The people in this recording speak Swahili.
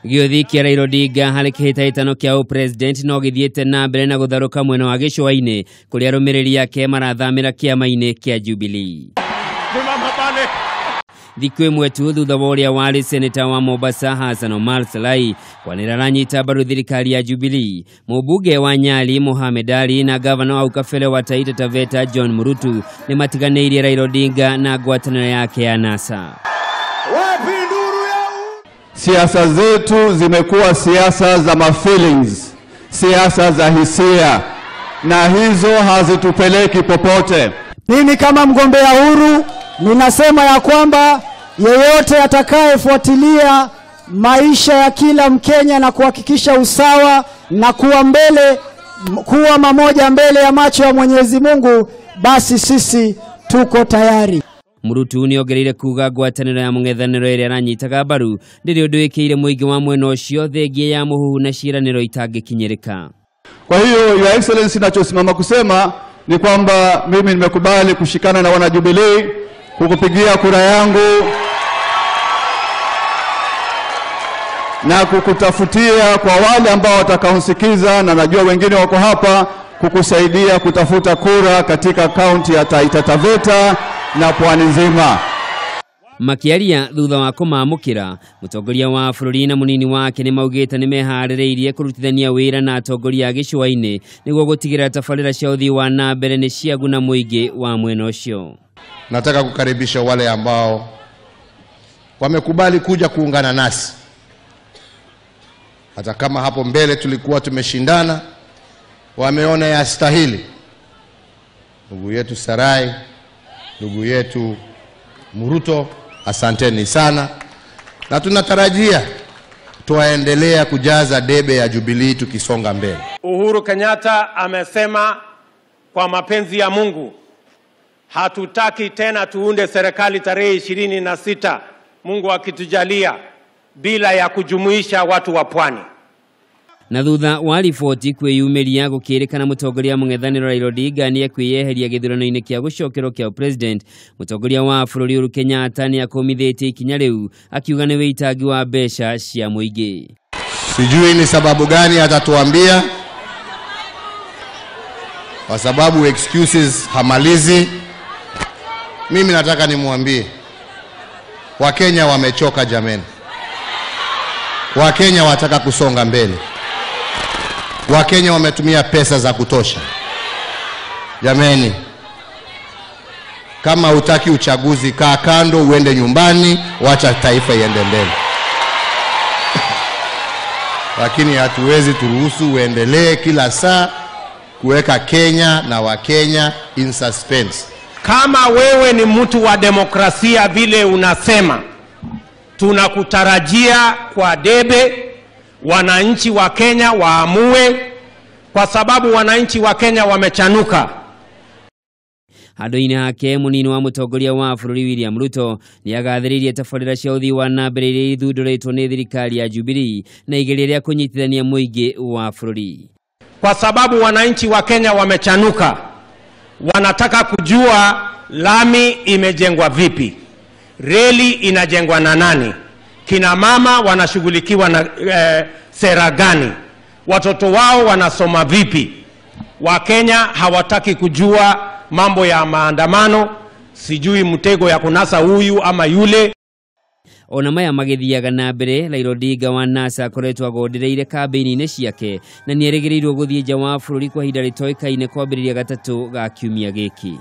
Gĩũthi kĩa Raila Odinga harĩ kĩhĩtahĩtano kĩa president no gĩthiĩte na mbere na gũtharũka mwena wa gĩcũa-inĩ kũrĩa arũmĩrĩri ake marathamĩra kĩama-inĩ kĩa Jubilee. Thikũ ĩmwe tu thutha wa ũrĩa warĩ seneta wa Mombasa Hassan Omar Salai kwanĩrĩra aranyita mbaru thirikari ya Jubilee, mũmbunge wa Nyali Mohamed Ali na gavana wa ukabere wa Taita Taveta John Murutu nĩ matiganĩirie Raila Odinga na ngwatanĩro yake ya NASA. Siasa zetu zimekuwa siasa za feelings, siasa za hisia, na hizo hazitupeleki popote. Mimi kama mgombea huru ninasema ya kwamba yeyote atakayefuatilia maisha ya kila Mkenya na kuhakikisha usawa na kuwa mamoja mbele ya macho ya Mwenyezi Mungu, basi sisi tuko tayari. Murutu nĩongereire kuga ngwatanĩro ya mũng'ethanĩro ĩrĩa aranyitaga mbaru ndĩrĩ ũndũ ĩkĩire mũingĩ wa mwena ũcio thengia ya mũhuhu na ciĩranĩro itangĩkinyĩrĩka. Kwa hiyo Your Excellency, ninachosimama kusema ni kwamba mimi nimekubali kushikana na wana Jubilee kukupigia kura yangu na kukutafutia kwa wale ambao watakaonsikiza, na najua wengine wako hapa, kukusaidia kutafuta kura katika kaunti ya Taita Taveta na pwani nzima. Makiaria thutha wa kũmamũkĩra, mũtongoria wa bũrũri na mũnini wake nĩ maugĩte nĩ meharĩrĩirie kũrutithania wĩra na atongoria a gĩcũa-inĩ nĩguo gũtigĩrĩra tabarĩra cia ũthii wa na mbere nĩ ciaguna mũingĩ wa mwena ũcio. Nataka kukaribisha wale ambao wamekubali kuja kuungana nasi, hata kama hapo mbele tulikuwa tumeshindana, wameona yastahili. Ndugu yetu Sarai, ndugu yetu Muruto, asanteni sana, na tunatarajia tuendelea kujaza debe ya Jubilee tukisonga mbele. Uhuru Kenyatta amesema kwa mapenzi ya Mungu hatutaki tena tuunde serikali tarehe 26 Mungu akitujalia bila ya kujumuisha watu wa pwani. Na thutha wa riboti kwĩyumĩria gũkĩrĩkana mũtongoria mũng'ethanĩro Raila Odinga nĩ ekwĩyeheria gĩthurano-inĩ kĩa gũcokerwo kĩa president, mũtongoria wa bũrũri Uhuru Kenyatta nĩ akũmithĩtie ikinya rĩu akiuga nĩ wĩitangi wa mbeca cia mũingĩ. Sijui ni sababu gani atatuambia, kwa sababu excuses hamalizi. Mimi nataka nimwambie Wakenya wamechoka jameni. Wakenya wataka kusonga mbele. Wakenya wametumia pesa za kutosha. Jameni, kama hutaki uchaguzi, kaa kando uende nyumbani, wacha taifa iende mbele. Lakini hatuwezi turuhusu uendelee kila saa kuweka Kenya na Wakenya in suspense. Kama wewe ni mtu wa demokrasia vile unasema, tunakutarajia kwa debe wananchi wa Kenya waamue, kwa sababu wananchi wa Kenya wamechanuka. Handũ-inĩ hake mũnini wa mũtongoria wa bũrũri William Ruto nĩ agathĩrĩirie tabarĩra cia ũthii wa na mbere iria ithundũrĩtwo nĩ thirikari ya Jubilee na igeria rĩa kũnyitithania mũingĩ wa bũrũri. Kwa sababu wananchi wa Kenya wamechanuka, wanataka kujua lami imejengwa vipi, reli inajengwa na nani, kina mama wanashughulikiwa na sera gani, watoto wao wanasoma vipi. Wakenya hawataki kujua mambo ya maandamano, sijui mtego ya kunasa huyu ama yule. Ona maya magĩthiaga na mbere, Raila Odinga wa NASA akoretwo agondereire kambĩini-inĩ ciake na nĩ erĩgĩrĩirwo gũthiĩ nja wa bũrũri kwa ihinda rĩtoĩkaine kwambĩrĩria gatatũ ga kiumia gĩkĩ.